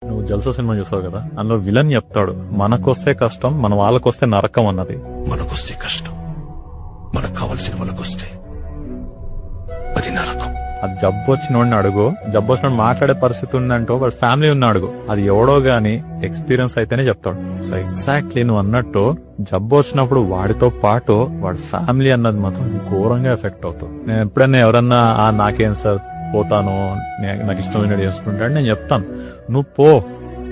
నువ్వు జల్సా సినిమా చూసావు కదా, అందులో విలన్ చెప్తాడు మనకొస్తే కష్టం మన వాళ్ళకొస్తే నరకం అన్నది. మనకొస్తే కష్టం, మనకు కావాల్సిన వాళ్ళకొస్తే అది నరకం. అది జబ్బు వచ్చినోడిని అడుగు, జబ్బు వచ్చినోడు మాట్లాడే పరిస్థితి ఉందంటో వాడి ఫ్యామిలీ ఉన్న అడుగు, అది ఎవడో గాని ఎక్స్పీరియన్స్ అయితేనే చెప్తాడు. సో ఎగ్జాక్ట్లీ నువ్వు అన్నట్టు జబ్బు వచ్చినప్పుడు వాడితో పాటు వాడి ఫ్యామిలీ అన్నది మాత్రం ఘోరంగా ఎఫెక్ట్ అవుతుంది. నేను ఎప్పుడైనా ఎవరన్నా నాకేం సార్ పోతాను, నాకు ఇష్టమైన చేసుకుంటాడు, నేను చెప్తాను నువ్వు పో,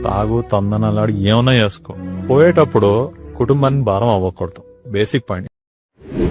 తాగు తందనలాడు ఏమన్నా చేసుకో, పోయేటప్పుడు కుటుంబాన్ని భారం అవ్వకూడదు. Basic point.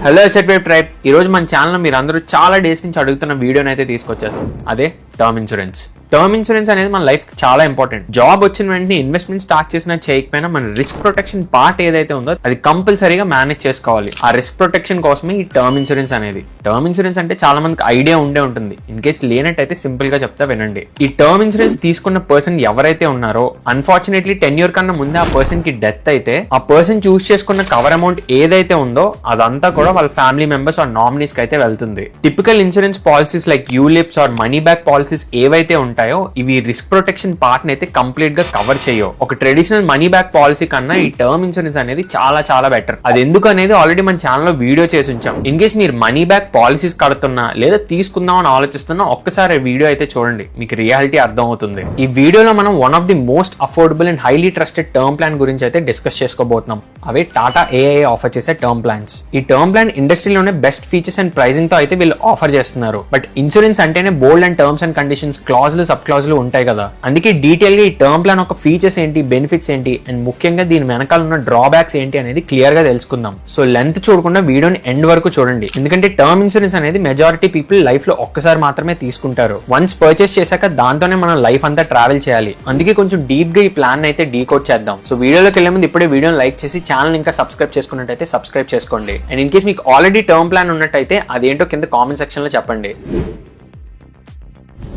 Hello asset wave tribe, ఈ రోజు మన ఛానల్ మీరు అందరూ చాలా డేస్ నుంచి అడుగుతున్న వీడియోని అయితే తీసుకొచ్చేసాం. అదే టర్మ్ ఇన్సూరెన్స్. టర్మ్ ఇన్సూరెన్స్ అనేది మన లైఫ్ చాలా ఇంపార్టెంట్. జాబ్ వచ్చిన వెంటనే ఇన్వెస్ట్మెంట్ స్టార్ట్ చేసినా చేయకపోయినా మన రిస్క్ ప్రొటెక్షన్ పార్ట్ ఏదైతే ఉందో అది కంపల్సరీగా మేనేజ్ చేసుకోవాలి. ఆ రిస్క్ ప్రొటెక్షన్ కోసమే ఈ టర్మ్ ఇన్సూరెన్స్ అనేది. టర్మ్ ఇన్సూరెన్స్ అంటే చాలా మందికి ఐడియా ఉండే ఉంటుంది. ఇన్ కేస్ లేనట్టయితే సింపుల్ గా చెప్తా వినండి. ఈ టర్మ్ ఇన్సూరెన్స్ తీసుకున్న పర్సన్ ఎవరైతే ఉన్నారో అన్ఫార్చునేట్లీ 10 years కన్నా ముందే ఆ పర్సన్ కి డెత్ అయితే ఆ పర్సన్ చూస్ చేసుకున్న కవర్ అమౌంట్ ఏదైతే ఉందో అదంతా కూడా వాళ్ళ ఫ్యామిలీ మెంబర్స్ ఆర్ నామినీస్ కి అయితే వెళ్తుంది. Typical insurance policies like ULIPs or money back policies ఏవైతే ఉంటాయో ఇవి రిస్క్ ప్రొటెక్షన్ పార్ట్ అయితే కంప్లీట్ గా కవర్ చేయవు. ఒక ట్రెడిషనల్ మనీ బ్యాక్ పాలసీ కన్నా ఈ టర్మ్ ఇన్సూరెన్స్ అనేది చాలా చాలా బెటర్. అది ఎందుకు అనేది ఆల్రెడీ మన ఛానల్ లో వీడియో చేసి ఉంచాం. ఇన్ కేస్ మీరు మనీ బ్యాక్ పాలసీస్ కడుతున్నా లేదా తీసుకుందాం అని ఆలోచిస్తున్నా ఒక్కసారి వీడియో అయితే చూడండి, మీకు రియాలిటీ అర్థం అవుతుంది. ఈ వీడియోలో మనం one of the most affordable and highly trusted term plan గురించి అయితే డిస్కస్ చేసుకోబోతున్నాం. అవే టాటా ఏఐఏ ఆఫర్ చేసే టర్మ్ ప్లాన్స్. ఈ టర్మ్ ప్లాన్ ఇండస్ట్రీలోనే బెస్ట్ ఫీచర్స్ అండ్ ప్రైజింగ్ తో అయితే వీళ్ళు ఆఫర్ చేస్తున్నారు. బట్ ఇన్సూరెన్స్ అంటేనే bold and terms and conditions, క్లాజులు, సబ్ క్లాజులు ఉంటాయి కదా. అందుకే డీటెయిల్ గా ఈ టర్మ్ ప్లాన్ ఒక ఫీచర్స్ ఏంటి, బెనిఫిట్స్ ఏంటి అండ్ ముఖ్యంగా దీని వెనకాల ఉన్న డ్రాబ్యాక్స్ ఏంటి అనేది క్లియర్ గా తెలుసుకుందాం. సో లెంత్ చూడకుండా వీడియోని ఎండ్ వరకు చూడండి, ఎందుకంటే టర్మ్ ఇన్సూరెన్స్ అనేది మెజారిటీ పీపుల్ లైఫ్ లో ఒక్కసారి మాత్రమే తీసుకుంటారు. వన్స్ పర్చేస్ చేశాక దాంతోనే మనం లైఫ్ అంతా ట్రావెల్ చేయాలి. అందుకే కొంచెం డీప్ గా ఈ ప్లాన్ అయితే డీకోడ్ చేద్దాం. సో వీడియోలోకి వెళ్లే ముందు ఇప్పుడే వీడియోని లైక్ చేసి ఛానల్ ఇంకా సబ్స్క్రైబ్ చేసుకున్నట్టయితే సబ్స్క్రైబ్ చేసుకోండి. అండ్ ఇన్ కేస్ మీకు ఆల్రెడీ టర్మ్ ప్లాన్ ఉన్నట్టయితే అదేంటో కింద కామెంట్ సెక్షన్ లో చెప్పండి.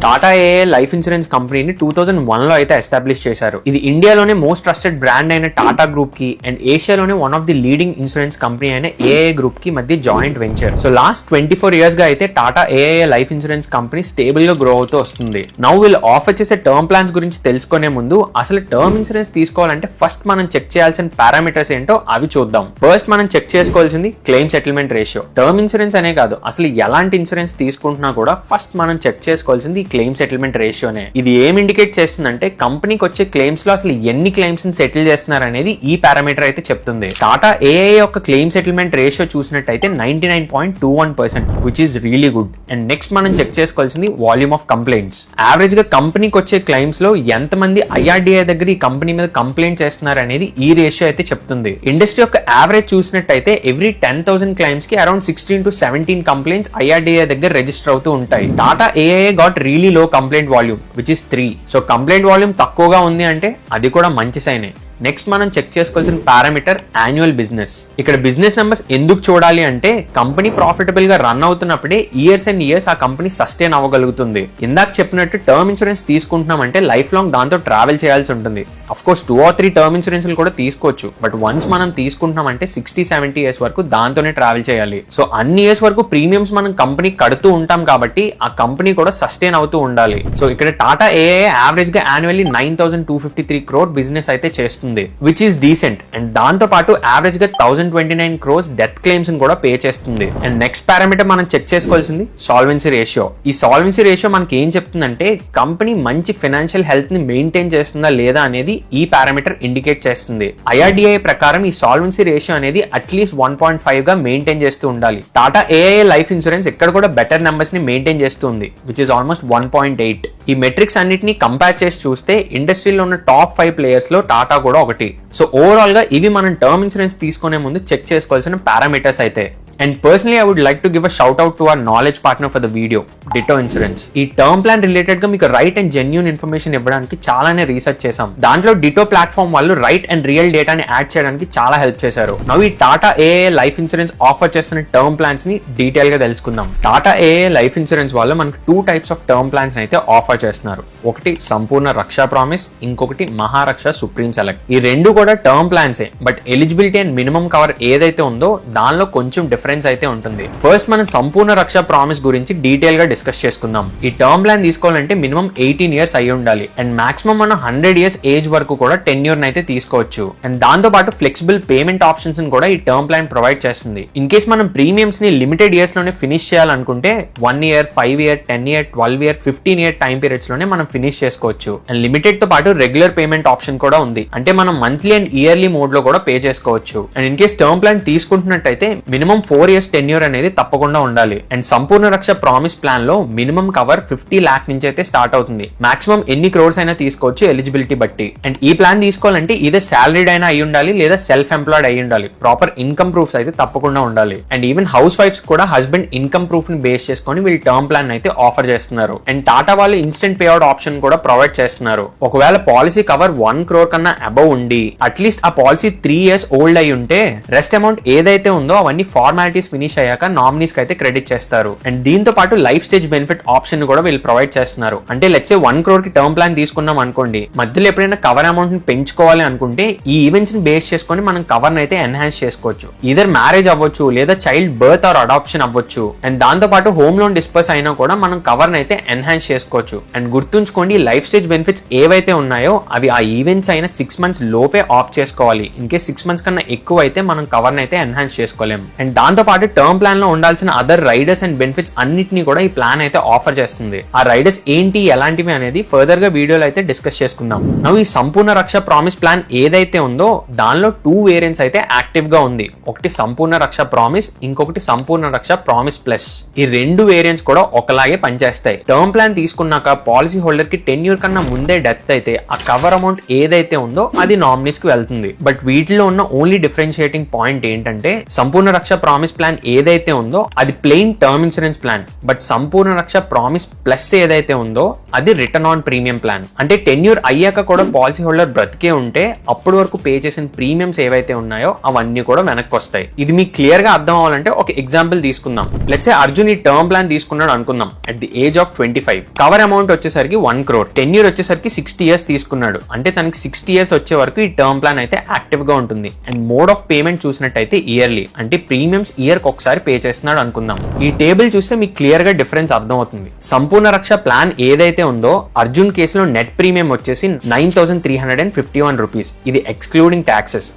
టాటా ఏఐఏ లైఫ్ ఇన్సూరెన్స్ కంపెనీని 2001లో అయితే ఎస్టాబ్లిష్ చేశారు. ఇది ఇండియాలోనే మోస్ట్ ట్రస్టెడ్ బ్రాండ్ అయిన టాటా గ్రూప్ కి అండ్ ఏషియాలోనే one of the leading insurance company అయిన ఏఐఏ గ్రూప్ కి మధ్య joint venture. So last 24 years గా అయితే Tata AIA life insurance company stable గా గ్రో అవుతూ వస్తుంది. నౌ వీళ్ళు ఆఫర్ చేసే టర్మ్ ప్లాన్స్ గురించి తెలుసుకునే ముందు అసలు టర్మ్ ఇన్సూరెన్స్ తీసుకోవాలంటే ఫస్ట్ మనం చెక్ చేయాల్సిన పారామీటర్స్ ఏంటో అవి చూద్దాం. ఫస్ట్ మనం చెక్ చేసుకోవాల్సింది claim settlement ratio. Term insurance అనే కాదు, అసలు ఎలాంటి ఇన్సూరెన్స్ తీసుకుంటున్నా కూడా ఫస్ట్ మనం చెక్ చేసుకోవాల్సింది క్లెయిమ్ సెటిల్మెంట్ రేషియోనే. ఇది ఏం ఇండికేట్ చేస్తుందంటే కంపెనీకి వచ్చే క్లెయిమ్స్ లో అసలు ఎన్ని క్లెయిమ్స్ సెటిల్ చేస్తున్నారు అనేది ఈ పారామీటర్ అయితే చెప్తుంది. టాటా ఏఐఏ యొక్క క్లెయిమ్ సెటిల్మెంట్ రేషియో చూసినట్టయితే 99.21%, which is really good. And next మనం చెక్ చేసుకోవాల్సింది వాల్యూమ్ ఆఫ్ కంప్లైంట్స్. యావరేజ్ గా కంపెనీకి వచ్చే క్లెయిమ్స్ లో ఎంతమంది ఐఆర్డీఐ దగ్గర ఈ కంపెనీ మీద కంప్లైంట్ చేస్తున్నారు అనేది ఈ రేషియో అయితే చెప్తుంది. ఇండస్ట్రీ యొక్క యావరేజ్ చూసినట్టయితే ఎవ్రీ 10,000 క్లెయిమ్స్ కి అరౌండ్ 16 to 17 కంప్లైంట్స్ ఐఆర్డీఐ దగ్గర రిజిస్టర్ అవుతూ ఉంటాయి. టాటా ఏఐఏ గాట్ రియలీ లో complaint volume which is 3. So complaint volume తక్కువగా ఉంది అంటే అది కూడా మంచి సైనే. నెక్స్ట్ మనం చెక్ చేసుకోవాల్సిన పారామీటర్ యాన్యువల్ బిజినెస్. ఇక్కడ బిజినెస్ నెంబర్స్ ఎందుకు చూడాలి అంటే కంపెనీ ప్రాఫిటబుల్ గా రన్ అవుతున్నప్పుడే ఇయర్స్ అండ్ ఇయర్స్ ఆ కంపెనీ సస్టైన్ అవ్వగలుగుతుంది. ఇందాక చెప్పినట్టు టర్మ్ ఇన్సూరెన్స్ తీసుకుంటున్నామంటే లైఫ్ లాంగ్ దాంతో ట్రావెల్ చేయాల్సి ఉంటుంది. Of course 2 or 3 term insurance కూడా తీసుకోవచ్చు, బట్ వన్స్ మనం తీసుకుంటున్నామంటే 60-70 years వరకు దాంతోనే ట్రావెల్ చేయాలి. సో అన్ని ఇయర్స్ వరకు ప్రీమియమ్స్ మనం కంపెనీ కడుతూ ఉంటాం కాబట్టి ఆ కంపెనీ కూడా సస్టైన్ అవుతూ ఉండాలి. సో ఇక్కడ టాటా ఏఐఏ యావరేజ్ గా యాన్యువల్లీ 9,253 crore బిజినెస్ అయితే చేస్తుంది, విచ్ ఈస్ డీసెంట్. అండ్ దాంతో పాటు యావరేజ్ గా 1,029 crores డెత్ క్లెయిమ్స్ కూడా పే చేస్తుంది. అండ్ నెక్స్ట్ పారామీటర్ మనం చెక్ చేసుకోవాల్సింది సాల్వెన్సీ రేషియో. ఈ సాల్వెన్సీ రేషియో మనకి ఏం చెప్తుందంటే కంపెనీ మంచి ఫైనాన్షియల్ హెల్త్ ని మెయింటైన్ చేస్తుందా లేదా అనేది ఈ పారామీటర్ ఇండికేట్ చేస్తుంది. ఐఆర్డీఐ ప్రకారం ఈ సాల్వెన్సీ రేషియో అనేది అట్లీస్ట్ 1.5 గా మెయింటైన్ చేస్తూ ఉండాలి. టాటా ఏఐఏ లైఫ్ ఇన్సూరెన్స్ ఇక్కడ కూడా బెటర్ నెంబర్స్ ని మెయింటైన్ చేస్తుంది, విచ్ ఇస్ ఆల్మోస్ట్ 1.8. ఈ మెట్రిక్స్ అన్నిటిని కంపేర్ చేసి చూస్తే ఇండస్ట్రీలో ఉన్న టాప్ 5 ప్లేయర్స్ లో టాటా కూడా ఒకటి. సో ఓవరాల్ గా ఇవి మనం టర్మ్ ఇన్సూరెన్స్ తీసుకునే ముందు చెక్ చేసుకోవాల్సిన పారామీటర్స్ అయితే. And personally, I would like to give a shout out to our knowledge partner for the video, Ditto Insurance. ఈ టర్మ్ ప్లాన్ రిలేటెడ్ గా మీకు రైట్ అండ్ జెన్యూన్ ఇన్ఫర్మేషన్ ఇవ్వడానికి చాలానే రీసెర్చ్ చేసాం. దాంట్లో డిటో ప్లాట్ఫామ్ వాళ్ళు రైట్ అండ్ రియల్ డేటాని add చేయడానికి చాలా హెల్ప్ చేశారు. నౌ ఈ Tata AIA life insurance offer చేస్తున్న టర్మ్ ప్లాన్స్ ని డీటెయిల్ గా తెలుసుకుందాం. టాటా ఏఐఏ లైఫ్ ఇన్సూరెన్స్ వాళ్ళు మనకు 2 types ఆఫ్ టర్మ్ ప్లాన్స్ అయితే ఆఫర్ చేస్తున్నారు. ఒకటి సంపూర్ణ రక్ష ప్రామిస్, ఇంకొకటి మహారక్ష సుప్రీం సెలెక్ట్. ఈ రెండు కూడా టర్మ్ ప్లాన్సే, but eligibility and minimum cover ఏదైతే ఉందో దానిలో కొంచెం డిఫరెన్స్ డిఫరెన్స్ అయితే ఉంటుంది. ఫస్ట్ మనం సంపూర్ణ రక్ష ప్రామిస్ గురించి డీటెయిల్ గా డిస్కస్ చేసుకుందాం. ఈ టర్మ్ ప్లాన్ తీసుకోవాలంటే మినిమం 18 ఇయర్స్ అయి ఉండాలి అండ్ మాక్సిమం మనం 100 ఇయర్స్ ఏజ్ వరకు కూడా టెన్యూర్ అయితే తీసుకోవచ్చు. అండ్ దాంతో పాటు ఫ్లెక్సిబుల్ పేమెంట్ ఆప్షన్స్ కూడా ఈ టర్మ్ ప్లాన్ ప్రొవైడ్ చేస్తుంది. ఇన్ కేస్ మనం ప్రీమియమ్స్ ని లిమిటెడ్ ఇయర్స్ లోనే ఫినిష్ చేయాలనుకుంటే 1 year, 5 year, 10 year, 12 year, 15 year time periods లోనే మనం ఫినిష్ చేసుకోవచ్చు. అండ్ లిమిటెడ్ తో పాటు రెగ్యులర్ పేమెంట్ ఆప్షన్ కూడా ఉంది. అంటే మనం మంత్లీ అండ్ ఇయర్లీ మోడ్ లో కూడా పే చేసుకోవచ్చు. And in case term plan తీసుకుంటున్నట్టయితే మినిమం 4 ఇయర్స్ టెన్యూర్ అనేది తప్పకుండా ఉండాలి. And Sampoorna Raksha promise plan లో మినిమం కవర్ 50 లాక్ నుంచి అయితే స్టార్ట్ అవుతుంది. మాక్సిమం ఎన్ని క్రోర్స్ అయినా తీసుకోవచ్చు ఎలిజిబిలిటీ బట్టి. అండ్ ఈ ప్లాన్ తీసుకోవాలంటే ఇదే సాలరీడ్ అయినా అయి ఉండాలి లేదా సెల్ఫ్ ఎంప్లాయిడ్ అయి ఉండాలి. ప్రాపర్ ఇన్కమ్ ప్రూఫ్స్ అయితే తప్పకుండా ఉండాలి. అండ్ ఈవెన్ హౌస్ వైఫ్స్ కూడా హస్బెండ్ ఇన్కమ్ ప్రూఫ్ ని బేస్ చేసుకొని వీళ్ళు టర్మ్ ప్లాన్ అయితే ఆఫర్ చేస్తున్నారు. అండ్ టాటా వాళ్ళు ఇన్స్టెంట్ పేఅవుట్ ఆప్షన్ కూడా ప్రొవైడ్ చేస్తున్నారు. ఒకవేళ పాలసీ కవర్ 1 crore కన్నా అబౌవ్ ఉండి అట్లీస్ట్ ఆ పాలసీ 3 years ఓల్డ్ అయి ఉంటే రెస్ట్ అమౌంట్ ఏదైతే ఉందో అవన్నీ ఫార్మాలిటీస్ ఫినిష్ అయ్యాక నామినీస్ కి అయితే క్రెడిట్ చేస్తారు. అండ్ దీంతో పాటు లైఫ్ స్టేజ్ బెనిఫిట్ ఆప్షన్ కూడా వీళ్ళు ప్రొవైడ్ చేస్తున్నారు. అంటే లెట్స్ సే 1 crore కి టర్మ్ ప్లాన్ తీసుకున్నాం అనుకోండి, మధ్యలో ఎప్పుడైనా కవర్ అమౌంట్ ని పెంచుకోవాలి అనుకుంటే ఈ ఈవెంట్స్ ని బేస్ చేసుకొని మనం కవర్ అయితే ఎన్హాన్స్ చేసుకోవచ్చు. ఇదర్ మ్యారేజ్ అవ్వచ్చు లేదా చైల్డ్ బర్త్ ఆర్ అడాప్షన్ అవ్వచ్చు. అండ్ దాంతో పాటు హోమ్ లోన్ డిస్పర్స్ అయినా కూడా మనం కవర్ అయితే ఎన్హాన్స్ చేసుకోవచ్చు. అండ్ గుర్తుంచుకోండి, లైఫ్ స్టేజ్ బెనిఫిట్స్ ఏవైతే ఉన్నాయో అవి ఆ ఈవెంట్స్ అయిన 6 months లోపే ఆఫ్ చేసుకోవాలి. ఇన్ కేస్ 6 months కన్నా ఎక్కువ అయితే మనం కవర్ అయితే ఎన్హాన్స్ చేసుకోలేం. అండ్ దాంతో పాటు టర్మ్ ప్లాన్ లో ఉండాల్సిన అదర్ రైడర్స్ అండ్ బెనిఫిట్స్ అన్నిటిని కూడా ఈ ప్లాన్ అయితే ఆఫర్ చేస్తుంది. ఆ రైడర్స్ ఏంటి, ఎలాంటివి అనేది ఫర్దర్ గా వీడియోలో అయితే డిస్కస్ చేసుకుందాం. ఈ సంపూర్ణ రక్ష ప్రామిస్ ప్లాన్ ఏదైతే ఉందో దానిలో 2 వేరియంట్స్ అయితే యాక్టివ్ గా ఉంది. ఒకటి సంపూర్ణ రక్ష ప్రామిస్, ఇంకొకటి సంపూర్ణ రక్ష ప్రామిస్ ప్లస్. ఈ 2 వేరియంట్స్ కూడా ఒకలాగే పనిచేస్తాయి. టర్మ్ ప్లాన్ తీసుకున్నాక పాలసీ హోల్డర్ కి టెన్యూర్ కన్నా ముందే డెత్ అయితే ఆ కవర్ అమౌంట్ ఏదైతే ఉందో అది నామినీస్ కి వెళ్తుంది. బట్ వీటిలో ఉన్న ఓన్లీ డిఫరెన్షియేటింగ్ పాయింట్ ఏంటంటే సంపూర్ణ రక్ష ప్రామిస్ ప్లాన్ ఏదైతే ఉందో అది plain term insurance plan. But Sampoorna Raksha promise plus ఏదైతే ఉందో అది రిటర్న్ ఆన్ ప్రీమియం ప్లాన్. అంటే టెన్యూర్ అయ్యాక కూడా పాలసీ హోల్డర్ బ్రతికే ఉంటే అప్పటి వరకు పే చేసిన ప్రీమియమ్స్ ఏవైతే ఉన్నాయో అవన్నీ కూడా వెనక్కి వస్తాయి. ఇది మీకు క్లియర్ గా అర్థం అవ్వాలంటే ఒక ఎగ్జాంపుల్ తీసుకుందాం. లెట్స్ సే అర్జున్ ఈ టర్మ్ ప్లాన్ తీసుకున్నాడు అనుకుందాం. At the age of 25 cover amount వచ్చేసరికి 1 crore, టెన్యూర్ వచ్చేసరికి 60 years తీసుకున్నాడు. అంటే తనకి 60 years వచ్చే వరకు ఈ టర్మ్ ప్లాన్ అయితే యాక్టివ్ గా ఉంటుంది. అండ్ మోడ్ ఆఫ్ పేమెంట్ చూసినట్టయితే ఇయర్లీ, అంటే ప్రీమియమ్స్ ఇయర్ కి ఒకసారి పే చేస్తున్నాడు అనుకుందాం. ఈ టేబుల్ చూస్తే మీకు క్లియర్ గా డిఫరెన్స్ అర్థం అవుతుంది. సంపూర్ణ రక్ష ప్లాన్ ఏదైతే ఉందో అర్జున్ కేసులో నెట్ ప్రీమియం వచ్చేసి 9,351 రూపీస్. ఇది ఎక్స్క్లూడింగ్ ట్యాక్సెస్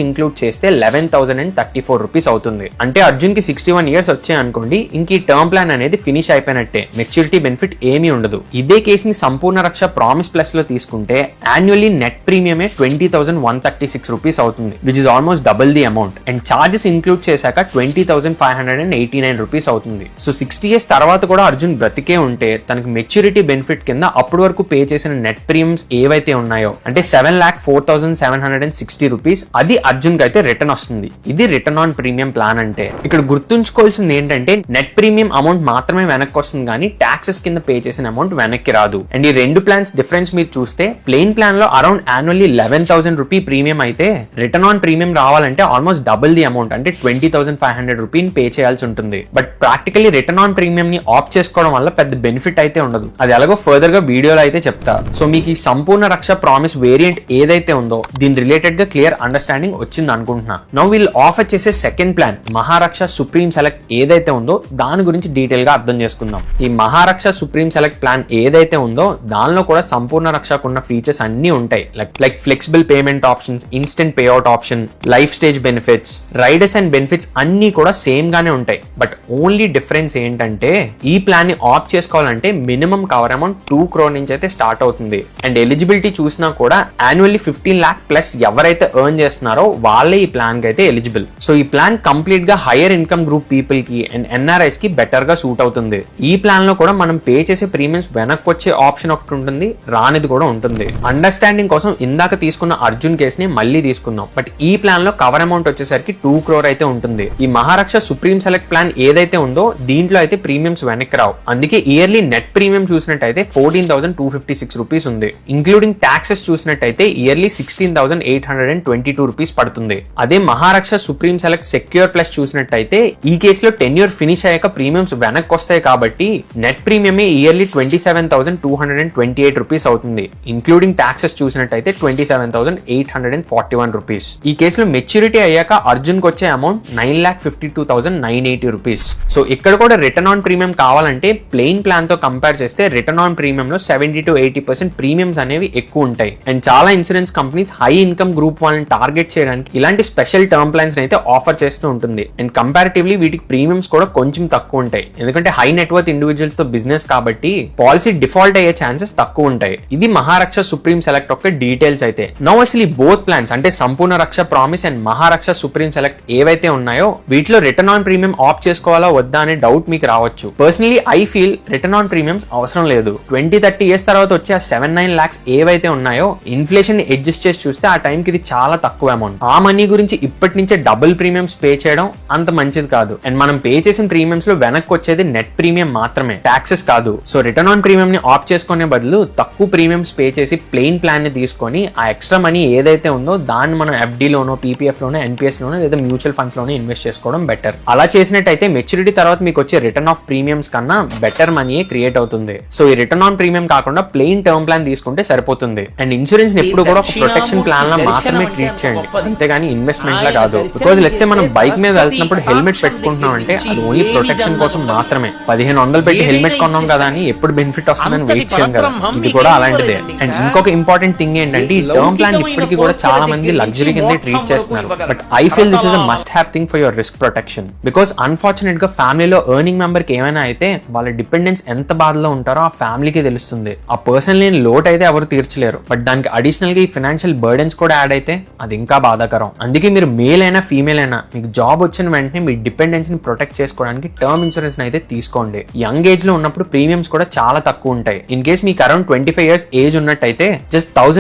ఇంక్లూడ్ చేస్తే 11,034 రూపీస్ అవుతుంది. అంటే అర్జున్ కి 61 years వచ్చాయి అనుకోండి, ఇంక ఈ టర్మ్ ప్లాన్ అనేది ఫినిష్ అయిపోయినట్టే, మెచ్యూరిటీ బెనిఫిట్ ఏమీ ఉండదు. ఇదే కేసు ని సంపూర్ణ రక్ష ప్రామిస్ ప్లస్ లో తీసుకుంటే యాన్యువల్లీ నెట్ ప్రీమియమే 20,136 రూపీస్ అవుతుంది, which is almost double the amount. And charges include చేశాక 20,589 రూపీస్ అవుతుంది. సో 60 years తర్వాత కూడా అర్జున్ బ్రతికే ఉంటే తనకి మెచ్యూరిటీ బెనిఫిట్ కింద అప్పటి వరకు పే చేసిన నెట్ ప్రీమియమ్స్ ఏవైతే ఉన్నాయో అంటే 7,04,760 రూపీస్ అది అర్జున్ కి అయితే రిటర్న్ వస్తుంది. ఇది రిటర్న్ ఆన్ ప్రీమియం ప్లాన్. అంటే ఇక్కడ గుర్తుంచుకోవాల్సింది ఏంటంటే నెట్ ప్రీమియం అమౌంట్ మాత్రమే వెనక్కి వస్తుంది, కానీ టాక్సెస్ కింద పే చేసిన అమౌంట్ వెనక్కి రాదు. అండ్ ఈ 2 ప్లాన్స్ డిఫరెన్స్ మీరు చూస్తే ప్లెయిన్ ప్లాన్ లో అరౌండ్ యాన్యువల్లీ 11,000 రూపీ ప్రీమియం అయితే రిటర్న్ ఆన్ ప్రీమియం రావాలంటే ఆల్మోస్ట్ డబుల్ ది అమౌంట్, అంటే 20,500 రూపీ పే చేయాల్సి ఉంటుంది. But practically return on premium ని ఆఫ్ చేసుకోవడం వల్ల పెద్ద బెనిఫిట్ అయితే ఉండదు. అది ఎలాగో ఫర్దర్ గా వీడియోలో అయితే చెప్తా. సో మీకు ఈ సంపూర్ణ రక్ష ప్రామిస్ వేరియంట్ ఏదైతే ఉందో దీని రిలేటెడ్ గా క్లియర్ అండర్స్టాండింగ్ వచ్చింది అనుకుంటున్నా. నౌ వీళ్ళు ఆఫర్ చేసే సెకండ్ ప్లాన్ మహారక్ష సుప్రీం సెలెక్ట్ ఏదైతే ఉందో దాని గురించి డీటెయిల్ గా అర్థం చేసుకుందాం. ఈ మహారక్ష సుప్రీం సెలెక్ట్ ప్లాన్ ఏదైతే ఉందో దానిలో కూడా సంపూర్ణ రక్షకున్న ఫీచర్స్ అన్ని ఉంటాయి. Like flexible payment options, instant payout option, life stage benefits, riders and benefits అన్ని కూడా సేమ్ గానే ఉంటాయి. బట్ ఓన్లీ డిఫరెన్స్ ఏంటంటే ఈ ప్లాన్ ని ఆఫ్ చేసుకోవాలంటే మినిమం కవర్ అమౌంట్ 2 crore నుంచి అయితే స్టార్ట్ అవుతుంది. అండ్ ఎలిజిబిలిటీ చూసినా కూడా యాన్యువల్లీ 15 lakh ప్లస్ ఎవరైతే ఎర్న్ చేస్తున్నారో వాళ్ళే ఈ ప్లాన్ కి అయితే ఎలిజిబుల్. సో ఈ ప్లాన్ కంప్లీట్ గా హైయర్ ఇన్కమ్ గ్రూప్ పీపుల్ కి అండ్ ఎన్ఆర్ఐస్ కి బెటర్ గా సూట్ అవుతుంది. ఈ ప్లాన్ లో కూడా మనం పే చేసే ప్రీమియమ్స్ వెనక్కి వచ్చే ఆప్షన్ ఒకటి ఉంటుంది, రానిది కూడా ఉంటుంది. అండర్స్టాండింగ్ కోసం ఇందాక తీసుకున్న అర్జున్ కేస్ ని మళ్ళీ తీసుకుందాం. బట్ ఈ ప్లాన్ లో కవర్ అమౌంట్ వచ్చేసరికి 2 crore అయితే ఉంటుంది. ఈ మహారక్ష సుప్రీం సెలెక్ట్ ప్లాన్ ఏదైతే ఉందో దీంట్లో అయితే ప్రీమియమ్స్ వెనక్కి రావు. అందుకే ఇయర్లీ నెట్ ప్రీమియం చూసినట్టయితే 14,256 రూపీస్ ఉంది. ఇంక్లూడింగ్ ట్యాక్సెస్ చూసినట్టయితే ఇయర్లీ 16,822 రూపీస్ పడుతుంది. అదే మహారక్ష సుప్రీం సెలెక్ట్ సెక్యూర్ ప్లస్ చూసినట్టయితే ఈ కేసులో టెన్యూర్ ఫినిష్ అయ్యాక ప్రీమియమ్స్ వెనక్కి వస్తాయి కాబట్టి నెట్ ప్రీమియమే ఇయర్లీ 27,228 రూపీస్ అవుతుంది. ఇంక్లూడింగ్ ట్యాక్సెస్ చూసినట్టయితే 27,841 రూపీస్. ఈ కేసులో మెచ్యూరిటీ అయ్యాక అర్జున్ కి వచ్చే అమౌంట్ 3,52,980 రూపీస్. సో ఇక్కడ కూడా రిటర్న్ ఆన్ ప్రీమియం కావాలంటే ప్లెయిన్ ప్లాన్ తో కంపేర్ చేస్తే రిటర్న్ ఆన్ ప్రీమియం లో 70 to 80% ప్రీమియమ్స్ అనేవి ఎక్కువ ఉంటాయి. అండ్ చాలా insurance companies high income group వాళ్ళని టార్గెట్ చేయడానికి ఇలాంటి స్పెషల్ టర్మ్ ప్లాన్స్ అయితే ఆఫర్ చేస్తూ ఉంటుంది. అండ్ కంపారిటివ్లీ వీటికి ప్రీమియమ్స్ కూడా కొంచెం తక్కువ ఉంటాయి, ఎందుకంటే హై నెట్వర్త్ ఇండివిజువల్స్ తో బిజినెస్ కాబట్టి పాలసీ డిఫాల్ట్ అయ్యే ఛాన్సెస్ తక్కువ ఉంటాయి. ఇది మహారక్ష సుప్రీం సెలెక్ట్ యొక్క డీటెయిల్స్ అయితే. నౌ అసలు బోత్ ప్లాన్స్ అంటే సంపూర్ణ Raksha promise and మహారక్ష supreme select ఏవైతే ఉన్నాయో వీటిలో రిటర్న్ ఆన్ ప్రీమియం ఆప్ చేసుకోవాలా వద్దా అనే డౌట్ మీకు రావచ్చు. Personally I feel return on premiums అవసరం లేదు. 20-30 years తర్వాత వచ్చే ఆ 7-9 lakhs ఏవైతే ఉన్నాయో ఇన్ఫ్లేషన్ ని అడ్జస్ట్ చేసి చూస్తే ఆ టైంకి ఇది చాలా తక్కువ అమౌంట్. ఆ మనీ గురించి ఇప్పటి నుంచే డబుల్ ప్రీమియమ్స్ పే చేయడం అంత మంచిది కాదు. అండ్ మనం పే చేసిన ప్రీమియమ్స్ లో వెనక్కి వచ్చేది నెట్ ప్రీమియం మాత్రమే, టాక్సెస్ కాదు. సో రిటర్న్ ఆన్ ప్రీమియం ని ఆప్ చేసుకునే బదులు తక్కువ ప్రీమియమ్స్ పే చేసి ప్లెయిన్ ప్లాన్ ని తీసుకొని ఆ ఎక్స్ట్రా మనీ ఏదైతే ఉందో దాన్ని మనం FD లోనో PPF లోనో NPS లోనో లేదా మ్యూచువల్ ఫండ్స్ లోనో ఇన్వెస్ట్ చేసుకోవడం బెటర్. అలా చేసినట్టయితే మెచ్యూరిటీ తర్వాత మీకు వచ్చే రిటర్న్ ఆఫ్ ప్రీమియమ్స్ కన్నా బెటర్ మనీ క్రియేట్ అవుతుంది. సో ఈ రిటర్న్ ఆన్ ప్రీమియం కాకుండా ప్లెయిన్ టర్మ్ ప్లాన్ తీసుకుంటే సరిపోతుంది. అండ్ ఇన్సూరెన్స్ ఎప్పుడు కూడా ఒక ప్రొటెక్షన్ ప్లాన్ లా మాత్రమే ట్రీట్ చేయండి, అంతేగాని ఇన్వెస్ట్మెంట్ లా కాదు. బికాజ్ లెట్స్ సే మనం బైక్ మీద వెళ్తున్నప్పుడు హెల్మెట్ పెట్టుకుంటున్నాం అంటే అది ఓన్లీ ప్రొటెక్షన్ కోసం మాత్రమే. 1500 పెట్టి హెల్మెట్ కొన్నాం కదా అని ఎప్పుడు బెనిఫిట్ వస్తుందని వెయిట్ చేయం కదా, ఇది కూడా అలాంటిదే. అండ్ ఇంకొక ఇంపార్టెంట్ థింగ్ ఏంటంటే ఈ టర్మ్ ప్లాన్ ఇప్పటికీ కూడా చాలా మంది లగ్జరీ కింద ట్రీట్ చేస్తున్నారు. But I feel this is a must have thing for your risk protection. Because unfortunate గా ఫ్యామిలీలో ఎర్నింగ్ మెంబర్ కి ఏమైనా అయితే వాళ్ళ డిపెండెన్స్ ఎంత బాధలో ఉంటారో ఆ ఫ్యామిలీకి తెలుస్తుంది. ఆ పర్సన్ లేని లోట్ అయితే ఎవరు తీర్చలేరు, బట్ దానికి అడిషనల్ గా ఈ ఫైనాన్షియల్ బర్డెన్స్ కూడా యాడ్ అయితే అది ఇంకా బాధాకరం. అందుకే మీరు మేల్ అయినా ఫీమేల్ అయినా మీకు జాబ్ వచ్చిన వెంటనే మీ డిపెండెన్స్ ని ప్రొటెక్ట్ చేసుకోవడానికి టర్మ్ ఇన్సూరెన్స్ అయితే తీసుకోండి. యంగ్ ఏజ్ లో ఉన్నప్పుడు ప్రీమియమ్స్ కూడా చాలా తక్కువ ఉంటాయి. ఇన్ కేస్ మీకు అరౌండ్ 25 years ఏజ్ ఉన్నట్టయితే జస్ట్ 1000